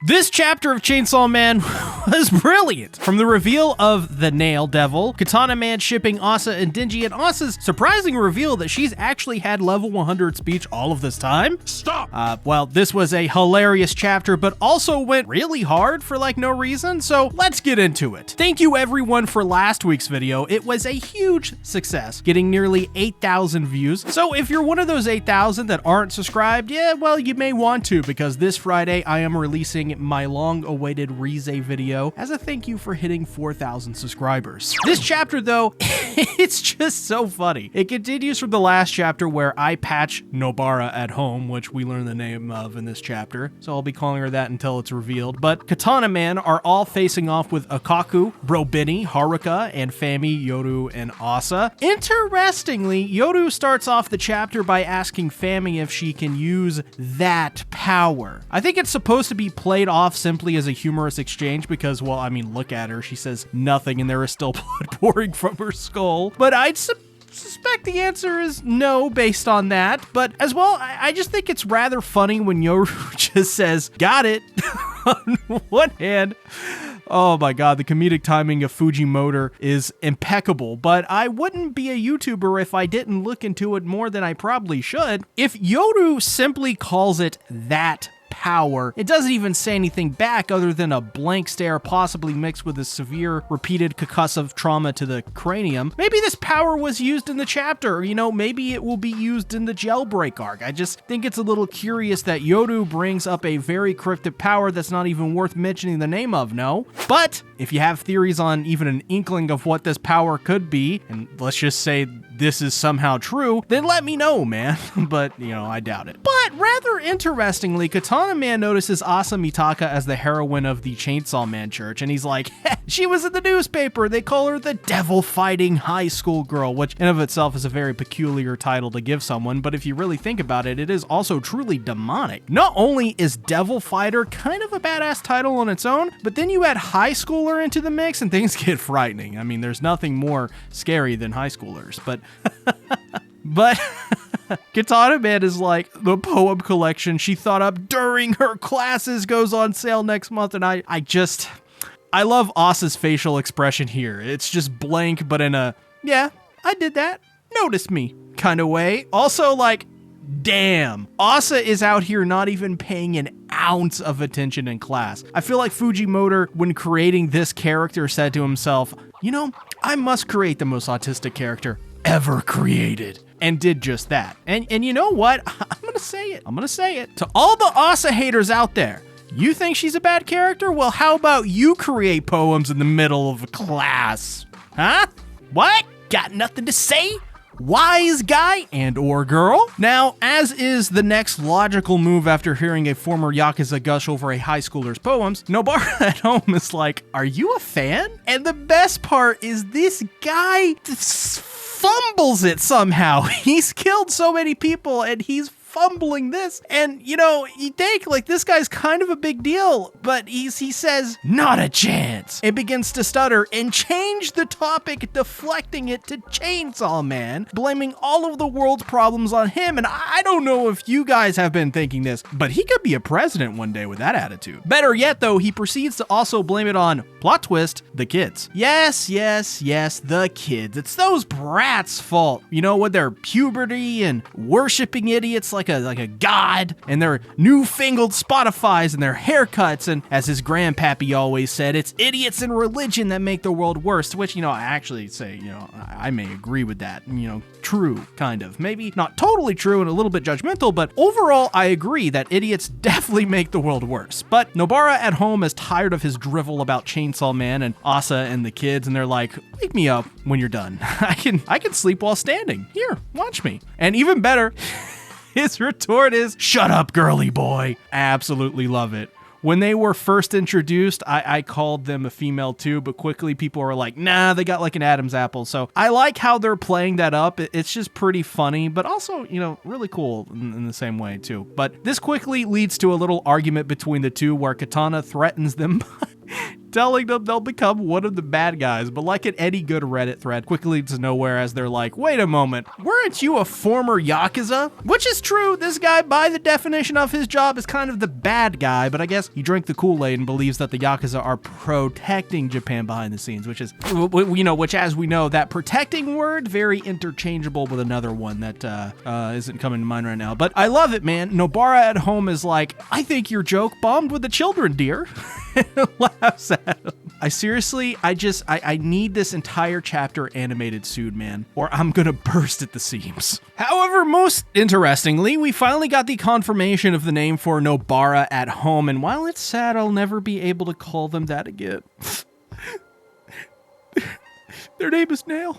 This chapter of Chainsaw Man was brilliant. From the reveal of the Nail Devil, Katana Man shipping Asa and Denji, and Asa's surprising reveal that she's actually had level 100 speech all of this time. Stop! Well, this was a hilarious chapter, but also went really hard for like no reason, so let's get into it. Thank you everyone for last week's video. It was a huge success, getting nearly 8,000 views. So if you're one of those 8,000 that aren't subscribed, yeah, well, you may want to, because this Friday I am releasing my long-awaited Rize video as a thank you for hitting 4,000 subscribers. This chapter, though, it's just so funny. It continues from the last chapter where I patch Nora At Home, which we learn the name of in this chapter, so I'll be calling her that until it's revealed. But Katana Man are all facing off with Akaku, Brobini, Haruka, and Fami, Yoru, and Asa. Interestingly, Yoru starts off the chapter by asking Fami if she can use that power. I think it's supposed to be played off simply as a humorous exchange because, well, I mean, look at her. She says nothing and there is still blood pouring from her skull. But I'd suspect the answer is no based on that. But as well, I just think it's rather funny when Yoru just says, got it, on one hand. Oh my god, the comedic timing of Fujimoto is impeccable, but I wouldn't be a YouTuber if I didn't look into it more than I probably should. If Yoru simply calls it that power, it doesn't even say anything back other than a blank stare, possibly mixed with a severe repeated concussive trauma to the cranium. Maybe this power was used in the chapter, you know, maybe it will be used in the jailbreak arc. I just think it's a little curious that Yoru brings up a very cryptic power that's not even worth mentioning the name of, no? But if you have theories on even an inkling of what this power could be, and let's just say this is somehow true, then let me know, man. But, you know, I doubt it. But rather interestingly, Katana Man notices Asa Mitaka as the heroine of the Chainsaw Man Church, and he's like, she was in the newspaper. They call her the devil-fighting high school girl, which in of itself is a very peculiar title to give someone, but if you really think about it, it is also truly demonic. Not only is devil fighter kind of a badass title on its own, but then you add high schooler into the mix and things get frightening. I mean, there's nothing more scary than high schoolers, but Katana Man is like, the poem collection she thought up during her classes goes on sale next month, and I love Asa's facial expression here. It's just blank, but in a, yeah, I did that, notice me kind of way. Also, like, damn, Asa is out here not even paying an ounce of attention in class. I feel like Fujimoto, when creating this character, said to himself, you know, I must create the most autistic character ever created, and did just that. And you know what? I'm gonna say it. To all the Asa haters out there, you think she's a bad character? Well, how about you create poems in the middle of a class? Huh? What? Got nothing to say? Wise guy and or girl? Now, as is the next logical move after hearing a former Yakuza gush over a high schooler's poems, Nora At Home is like, are you a fan? And the best part is this guy fumbles it somehow. He's killed so many people and he's fumbling this, and you know, you think like this guy's kind of a big deal, but he says not a chance and begins to stutter and change the topic, deflecting it to Chainsaw Man, blaming all of the world's problems on him. And I don't know if you guys have been thinking this, but he could be a president one day with that attitude. Better yet though, he proceeds to also blame it on, plot twist, the kids. Yes, the kids. It's those brats' fault, you know, with their puberty and worshiping idiots like a god, and their newfangled Spotifys and their haircuts, and as his grandpappy always said, it's idiots in religion that make the world worse, which, you know, I actually say, you know, I may agree with that, you know, true, kind of. Maybe not totally true and a little bit judgmental, but overall I agree that idiots definitely make the world worse. But Nora At Home is tired of his drivel about Chainsaw Man and Asa and the kids, and they're like, wake me up when you're done. I can sleep while standing. Here, watch me. And even better, his retort is, shut up, girly boy. Absolutely love it. When they were first introduced, I called them a female too, but quickly people were like, nah, they got like an Adam's apple. So I like how they're playing that up. It's just pretty funny, but also, you know, really cool in the same way too. But this quickly leads to a little argument between the two where Katana threatens them telling them they'll become one of the bad guys. But like in any good Reddit thread, quickly leads to nowhere as they're like, wait a moment, weren't you a former Yakuza? Which is true, this guy, by the definition of his job, is kind of the bad guy, but I guess he drank the Kool-Aid and believes that the Yakuza are protecting Japan behind the scenes, which is, which as we know, that protecting word, very interchangeable with another one that isn't coming to mind right now. But I love it, man. Nora at Home is like, I think your joke bombed with the children, dear. Laughs at him. I need this entire chapter animated soon, man, or I'm gonna burst at the seams. However, most interestingly, we finally got the confirmation of the name for Nora at Home, and while it's sad I'll never be able to call them that again, their name is Nail.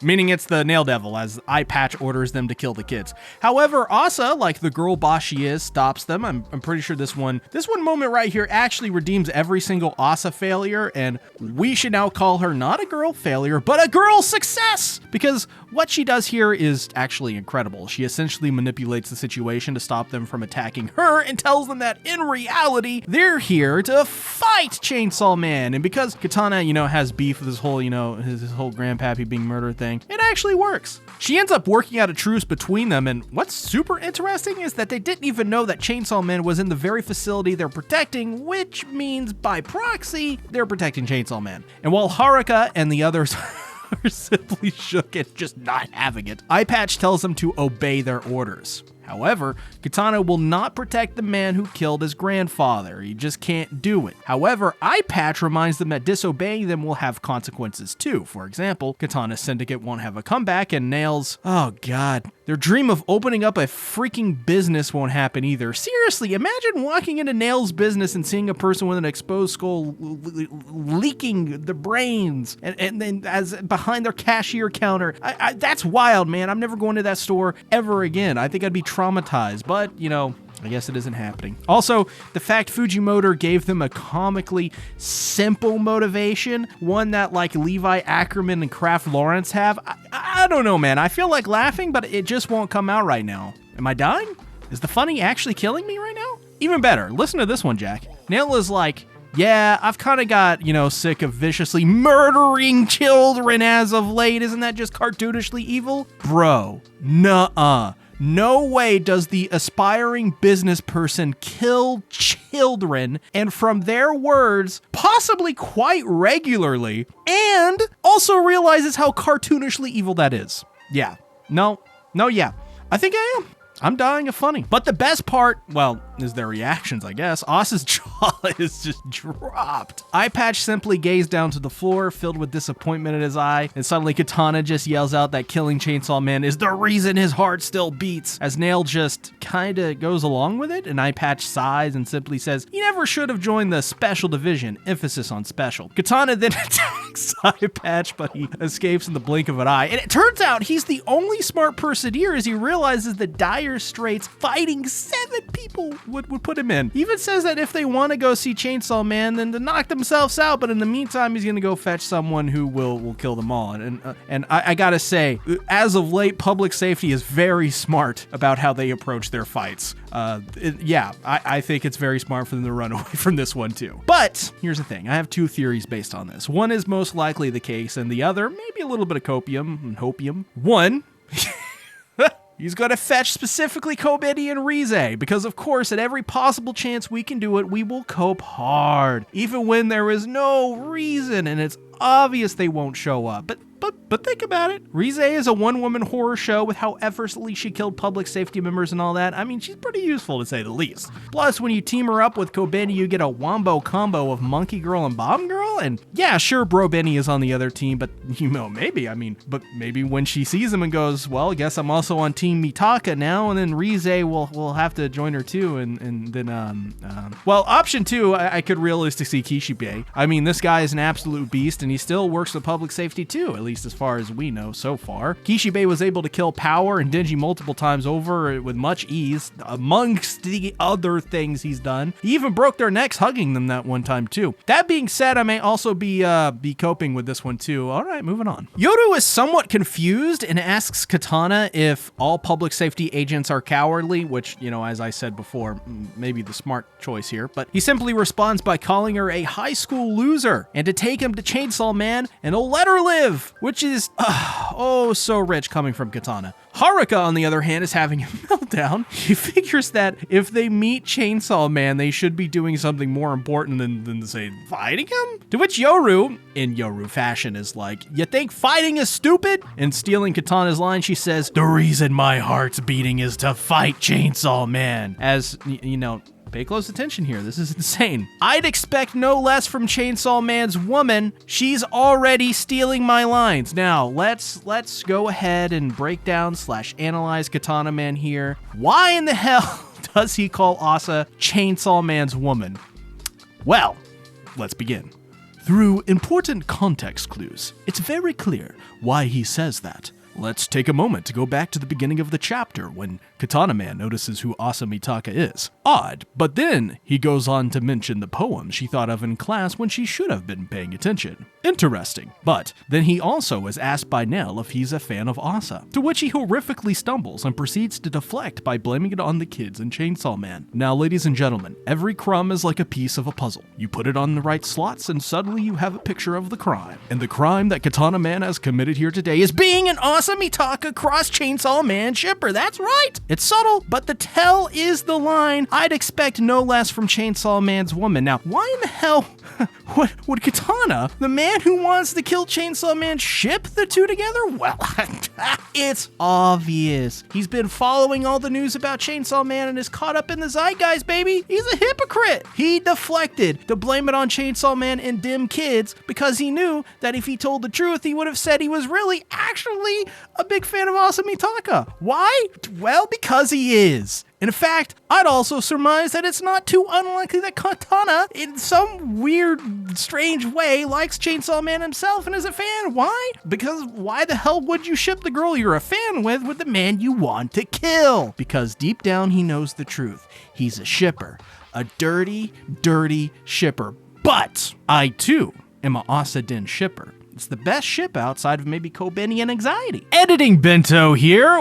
Meaning it's the Nail Devil, as Eye Patch orders them to kill the kids. However, Asa, like the girl boss she is, stops them. I'm pretty sure this one moment right here actually redeems every single Asa failure, and we should now call her not a girl failure, but a girl success! Because what she does here is actually incredible. She essentially manipulates the situation to stop them from attacking her and tells them that in reality, they're here to fight Chainsaw Man. And because Katana, has beef with his whole, his whole grandpappy being murdered thing, it actually works. She ends up working out a truce between them, and what's super interesting is that they didn't even know that Chainsaw Man was in the very facility they're protecting, which means by proxy, they're protecting Chainsaw Man. And while Haruka and the others are simply shook and just not having it, Eye Patch tells them to obey their orders. However, Katana will not protect the man who killed his grandfather. He just can't do it. However, Eye Patch reminds them that disobeying them will have consequences too. For example, Katana's syndicate won't have a comeback, and Nail's, oh god, their dream of opening up a freaking business won't happen either. Seriously, imagine walking into Nail's business and seeing a person with an exposed skull leaking the brains and then as behind their cashier counter. That's wild, man. I'm never going to that store ever again. I think I'd be traumatized, but I guess it isn't happening. Also, the fact Fujimoto gave them a comically simple motivation, one that like Levi Ackerman and Kraft Lawrence have, I don't know, man. I feel like laughing, but it just won't come out right now. Am I dying? Is the funny actually killing me right now? Even better, listen to this one, Jack. Nail is like, yeah, I've kind of got, sick of viciously murdering children as of late. Isn't that just cartoonishly evil? Bro, nuh-uh. No way does the aspiring business person kill children, and from their words, possibly quite regularly, and also realizes how cartoonishly evil that is. Yeah. No, yeah. I think I am. I'm dying of funny. But the best part, well, is their reactions, I guess. Asa's jaw is just dropped. Eye Patch simply gazed down to the floor, filled with disappointment in his eye, and suddenly Katana just yells out that killing Chainsaw Man is the reason his heart still beats, as Nail just kinda goes along with it, and Eye Patch sighs and simply says, he never should have joined the special division, emphasis on special. Katana then attacks Eye Patch, but he escapes in the blink of an eye, and it turns out he's the only smart person here as he realizes that Dire Straits fighting 7 people would put him in. He even says that if they want to go see Chainsaw Man, then to knock themselves out, but in the meantime, he's going to go fetch someone who will kill them all. And I gotta say, as of late, public safety is very smart about how they approach their fights. I think it's very smart for them to run away from this one too. But here's the thing, I have 2 theories based on this. One is most likely the case, and the other, maybe a little bit of hopium. One, he's going to fetch specifically Kobeni and Rize, because of course, at every possible chance we can do it, we will cope hard, even when there is no reason and it's obvious they won't show up. But think about it. Rize is a one-woman horror show with how effortlessly she killed public safety members and all that. I mean, she's pretty useful to say the least. Plus, when you team her up with Kobeni, you get a wombo combo of Monkey Girl and Bomb Girl. And yeah, sure, Bro Benny is on the other team, but maybe when she sees him and goes, well, I guess I'm also on Team Mitaka now, and then Rize will have to join her too. And then, option 2, I could realistically see Kishibe. I mean, this guy is an absolute beast, and he still works with public safety too, at least as far as we know so far. Kishibe was able to kill Power and Denji multiple times over with much ease, amongst the other things he's done. He even broke their necks hugging them that one time too. That being said, I may also be coping with this one too. All right, moving on. Yoru is somewhat confused and asks Katana if all public safety agents are cowardly, which, as I said before, maybe the smart choice here, but he simply responds by calling her a high school loser and to take him to Chainsaw Man and he'll let her live, which is so rich coming from Katana. Haruka, on the other hand, is having a meltdown. He figures that if they meet Chainsaw Man, they should be doing something more important than say, fighting him? To which Yoru, in Yoru fashion, is like, you think fighting is stupid? And stealing Katana's line, she says, the reason my heart's beating is to fight Chainsaw Man. As, pay close attention here. This is insane. I'd expect no less from Chainsaw Man's woman. She's already stealing my lines. Now, let's go ahead and break down / analyze Katana Man here. Why in the hell does he call Asa Chainsaw Man's woman? Well, let's begin. Through important context clues, it's very clear why he says that. Let's take a moment to go back to the beginning of the chapter when Katana Man notices who Asa Mitaka is. Odd, but then he goes on to mention the poem she thought of in class when she should have been paying attention. Interesting, but then he also is asked by Nell if he's a fan of Asa, to which he horrifically stumbles and proceeds to deflect by blaming it on the kids in Chainsaw Man. Now, ladies and gentlemen, every crumb is like a piece of a puzzle. You put it on the right slots and suddenly you have a picture of the crime. And the crime that Katana Man has committed here today is being an Asa Mitaka cross Chainsaw Man shipper. That's right! It's subtle, but the tell is the line. I'd expect no less from Chainsaw Man's woman. Now, why in the hell would Katana, the man who wants to kill Chainsaw Man, ship the two together? Well, it's obvious. He's been following all the news about Chainsaw Man and is caught up in the zeitgeist, baby. He's a hypocrite. He deflected to blame it on Chainsaw Man and dim kids because he knew that if he told the truth, he would have said he was really actually a big fan of Asa Mitaka. Why? Well, because he is. In fact, I'd also surmise that it's not too unlikely that Katana, in some weird, strange way, likes Chainsaw Man himself and is a fan. Why? Because why the hell would you ship the girl you're a fan with the man you want to kill? Because deep down he knows the truth. He's a shipper. A dirty, dirty shipper. But I, too, am a Asa Den shipper. It's the best ship outside of maybe Kobeni and Anxiety. Editing Bento here.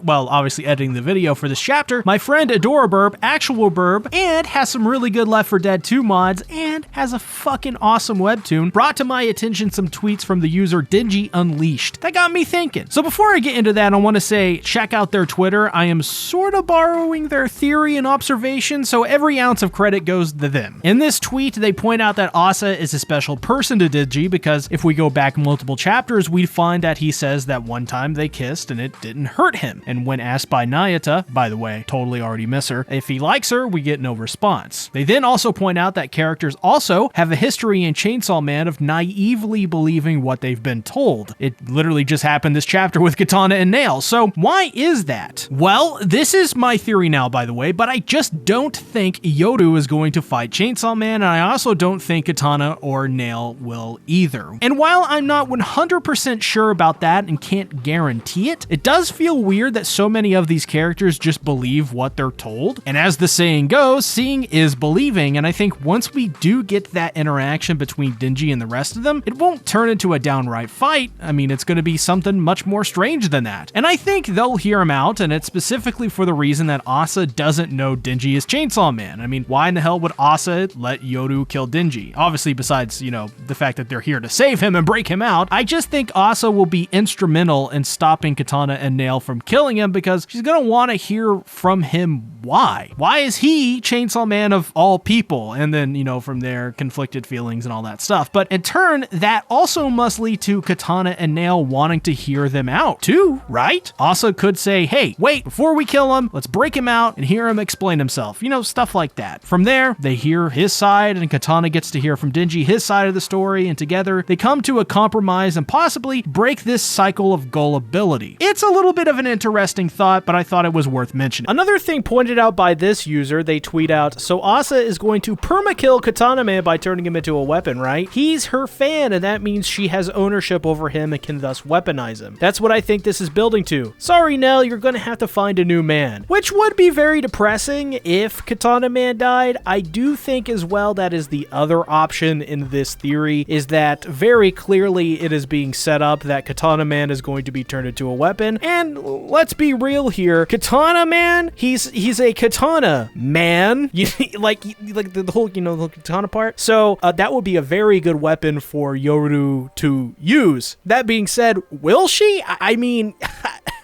Obviously editing the video for this chapter, my friend Adoraburb, Actual Burb, and has some really good Left 4 Dead 2 mods, and has a fucking awesome webtoon, brought to my attention some tweets from the user Denji Unleashed. That got me thinking. So before I get into that, I want to say, check out their Twitter. I am sort of borrowing their theory and observation, so every ounce of credit goes to them. In this tweet, they point out that Asa is a special person to Denji because if we go back multiple chapters, we find that he says that one time they kissed and it didn't hurt him. And when asked by Nayata, by the way, totally already miss her, if he likes her, we get no response. They then also point out that characters also have a history in Chainsaw Man of naively believing what they've been told. It literally just happened this chapter with Katana and Nail. So why is that? Well, this is my theory now, by the way, but I just don't think Yoru is going to fight Chainsaw Man, and I also don't think Katana or Nail will either. And while I'm not 100% sure about that and can't guarantee it, it does feel weird that so many of these characters just believe what they're told. And as the saying goes, seeing is believing, and I think once we do get that interaction between Denji and the rest of them, it won't turn into a downright fight. I mean, it's going to be something much more strange than that. And I think they'll hear him out, and it's specifically for the reason that Asa doesn't know Denji is Chainsaw Man. I mean, why in the hell would Asa let Yoru kill Denji? Obviously, besides, the fact that they're here to save him and break him out, I just think Asa will be instrumental in stopping Katana and Nail from killing him because she's going to want to hear from him why. Why is he Chainsaw Man of all people? And then, from there, conflicted feelings and all that stuff. But in turn, that also must lead to Katana and Nail wanting to hear them out too, right? Asa could say, hey, wait, before we kill him, let's break him out and hear him explain himself. Stuff like that. From there, they hear his side and Katana gets to hear from Denji his side of the story, and together they come to a compromise and possibly break this cycle of gullibility. It's a little bit of an interesting thought, but I thought it was worth mentioning. Another thing pointed out by this user, they tweet out, so Asa is going to permakill Katana Man by turning him into a weapon, right? He's her fan, and that means she has ownership over him and can thus weaponize him. That's what I think this is building to. Sorry, Nell, you're gonna have to find a new man. Which would be very depressing if Katana Man died. I do think as well that is the other option in this theory, is that very clearly it is being set up that Katana Man is going to be turned into a weapon. And let's be real here, Katana Man, he's a katana man. like the whole, the katana part. So that would be a very good weapon for Yoru to use. That being said, will she? I mean,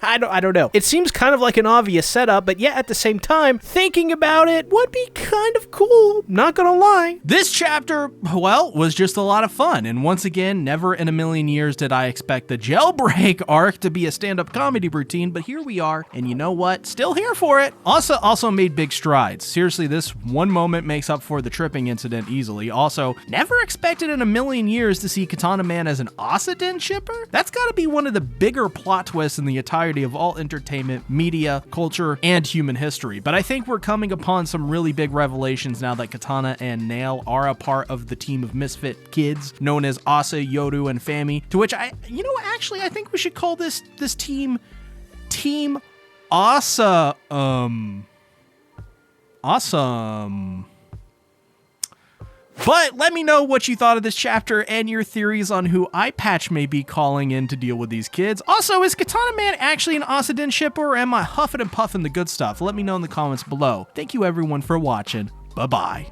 I don't know. It seems kind of like an obvious setup, but yet at the same time, thinking about it would be kind of cool. Not gonna lie. This chapter, well, was just a lot of fun. And once again, never in a million years did I expect the jailbreak arc to be a stand-up comedy routine, but here we are. And you know what? Still here for it. Also made big strides. Seriously, this one moment makes up for the tripping incident easily. Also, never expected in a million years to see Katana Man as an Asadin shipper. That's gotta be one of the bigger plot twists in the entirety of all entertainment, media, culture, and human history. But I think we're coming upon some really big revelations now that Katana and Nail are a part of the team of misfit kids known as Asa, Yoru, and Fami, to which I think we should call this team Asa, awesome. But let me know what you thought of this chapter and your theories on who Eye Patch may be calling in to deal with these kids. Also, is Katana Man actually an Asadin shipper, or am I huffing and puffing the good stuff? Let me know in the comments below. Thank you everyone for watching. Bye-bye.